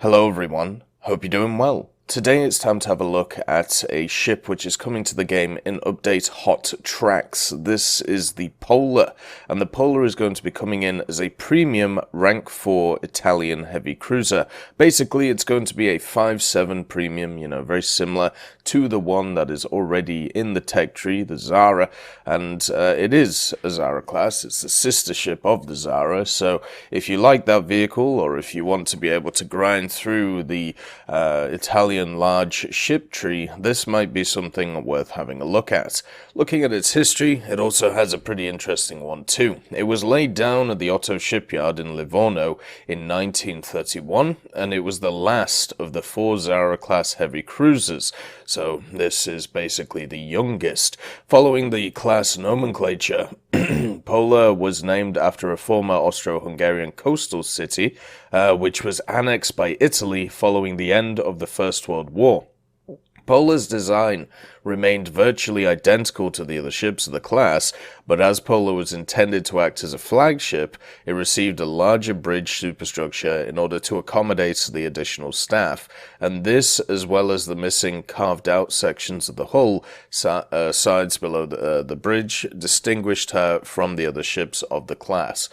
Hello everyone, hope you're doing well. Today it's time to have a look at a ship which is coming to the game in update Hot Tracks. This is the Pola, and the Pola is going to be coming in as a premium rank 4 Italian heavy cruiser. Basically it's going to be a 5.7 premium, very similar to the one that is already in the tech tree, the Zara, and it is a Zara class. It's the sister ship of the Zara, so if you like that vehicle, or if you want to be able to grind through the Italian large ship tree, this might be something worth having a look at. Looking at its history, it also has a pretty interesting one too. It was laid down at the Otto shipyard in Livorno in 1931, and it was the last of the 4 Zara class heavy cruisers, so this is basically the youngest. Following the class nomenclature, Pola was named after a former Austro-Hungarian coastal city, which was annexed by Italy following the end of the First World War. Pola's design remained virtually identical to the other ships of the class, but as Pola was intended to act as a flagship, it received a larger bridge superstructure in order to accommodate the additional staff, and this, as well as the missing carved-out sections of the hull, sides below the bridge, distinguished her from the other ships of the class.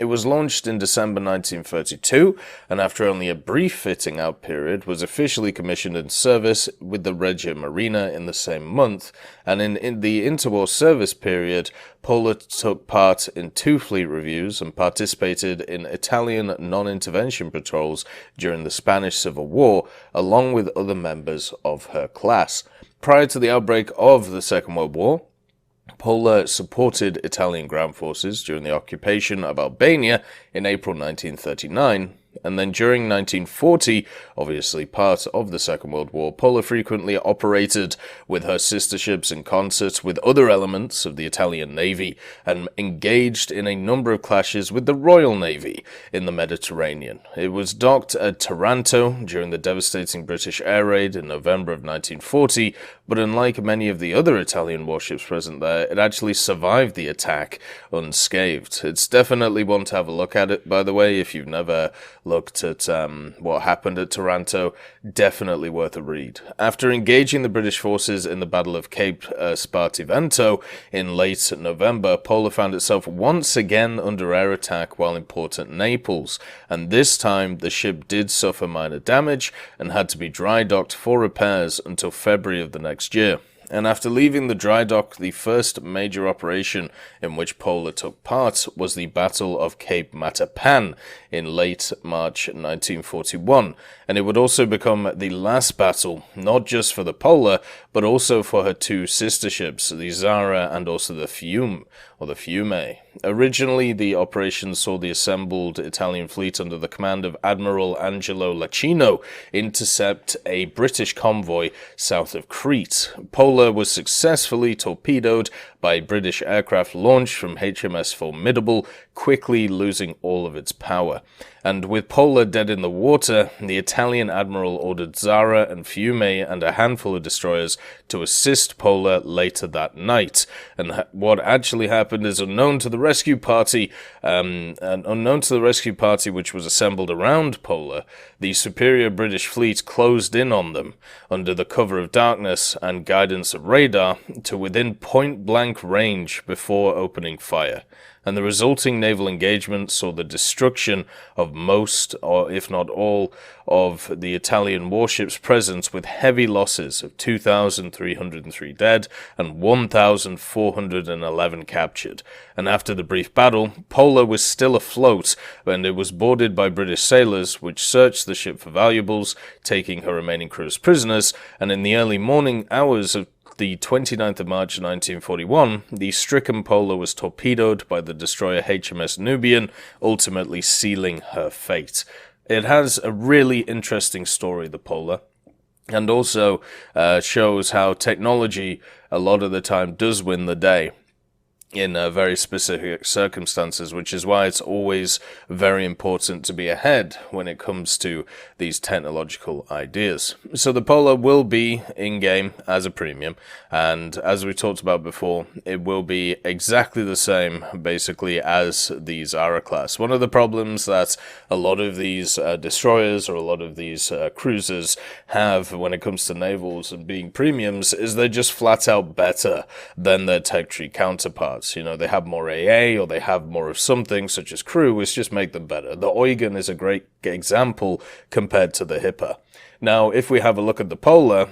It was launched in December 1932, and after only a brief fitting-out period, was officially commissioned in service with the Regia Marina in the same month, and in the interwar service period, Pola took part in 2 fleet reviews and participated in Italian non-intervention patrols during the Spanish Civil War, along with other members of her class. Prior to the outbreak of the Second World War, Pola supported Italian ground forces during the occupation of Albania in April 1939, and then during 1940, obviously part of the Second World War, Pola frequently operated with her sister ships in concert with other elements of the Italian Navy, and engaged in a number of clashes with the Royal Navy in the Mediterranean. It was docked at Taranto during the devastating British air raid in November of 1940, but unlike many of the other Italian warships present there, it actually survived the attack unscathed. It's definitely one to have a look at it, by the way, if you've never looked at what happened at Taranto. Definitely worth a read. After engaging the British forces in the Battle of Cape Spartivento in late November, Pola found itself once again under air attack while in port at Naples, and this time the ship did suffer minor damage and had to be dry docked for repairs until February of the next year. And after leaving the dry dock, the first major operation in which Pola took part was the Battle of Cape Matapan in late March 1941, and it would also become the last battle, not just for the Pola, but also for her 2 sister ships, the Zara and also the Fiume. Originally, the operation saw the assembled Italian fleet under the command of Admiral Angelo Lacino intercept a British convoy south of Crete. Pola was successfully torpedoed by British aircraft launched from HMS Formidable, quickly losing all of its power. And with Pola dead in the water, the Italian admiral ordered Zara and Fiume and a handful of destroyers to assist Pola later that night. And what actually happened is unknown to the rescue party, which was assembled around Pola. The superior British fleet closed in on them under the cover of darkness and guidance of radar to within point-blank range before opening fire, and the resulting naval engagement saw the destruction of most, or if not all, of the Italian warships present, with heavy losses of 2,303 dead and 1,411 captured. And after the brief battle, Pola was still afloat, and it was boarded by British sailors, which searched the ship for valuables, taking her remaining crew as prisoners, and in the early morning hours of the 29th of March 1941, the stricken Pola was torpedoed by the destroyer HMS Nubian, ultimately sealing her fate. It has a really interesting story, the Pola, and also shows how technology a lot of the time does win the day. in very specific circumstances, which is why it's always very important to be ahead when it comes to these technological ideas. So the Pola will be in-game as a premium, and as we talked about before, it will be exactly the same basically as the Zara class. One of the problems that a lot of these destroyers or a lot of these cruisers have when it comes to navals and being premiums is they're just flat out better than their tech tree counterparts. You know, they have more AA or they have more of something, such as crew, which just make them better. The Eugen is a great example compared to the Hipper. Now, if we have a look at the Pola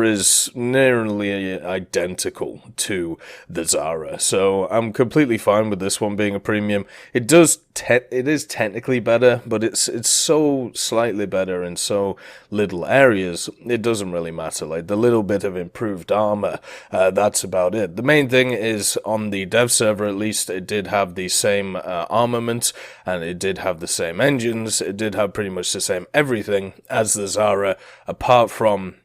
is nearly identical to the Zara, so I'm completely fine with this one being a premium. It is technically better, but it's so slightly better in so little areas, it doesn't really matter. Like the little bit of improved armor, that's about it. The main thing is on the dev server, at least, it did have the same armament, and it did have the same engines. It did have pretty much the same everything as the Zara, apart from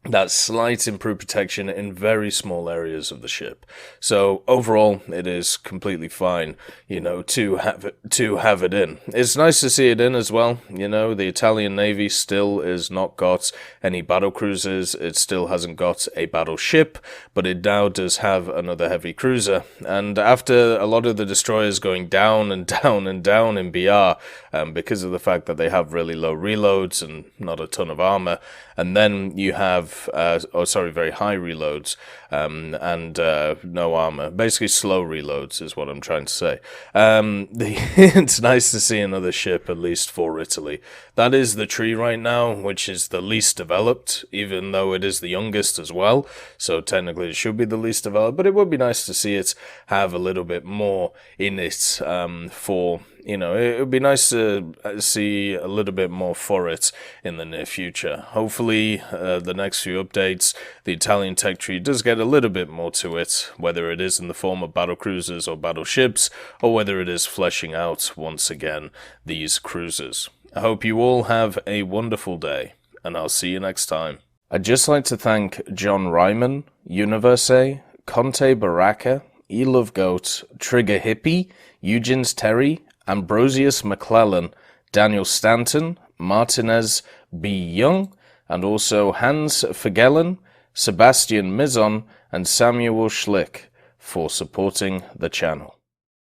that slight improved protection in very small areas of the ship. So overall, it is completely fine, you know, to have it in. It's nice to see it in as well. You know, the Italian Navy still is not got any battle cruisers. It still hasn't got a battleship, but it now does have another heavy cruiser. And after a lot of the destroyers going down and down and down in BR, because of the fact that they have really low reloads and not a ton of armor, and then you have very high reloads and no armor. Basically slow reloads is what I'm trying to say. It's nice to see another ship, at least for Italy. That is the tree right now, which is the least developed, even though it is the youngest as well. So technically it should be the least developed, but it would be nice to see it have a little bit more in it for... You know, it would be nice to see a little bit more for it in the near future. Hopefully, the next few updates, the Italian tech tree does get a little bit more to it, whether it is in the form of battle cruisers or battleships, or whether it is fleshing out, once again, these cruisers. I hope you all have a wonderful day, and I'll see you next time. I'd just like to thank John Ryman, Universe, Conte Baraka, Elove Goat, Trigger Hippie, Eugens Terry, Ambrosius McClellan, Daniel Stanton, Martinez B. Young, and also Hans Fagellen, Sebastian Mizon, and Samuel Schlick for supporting the channel.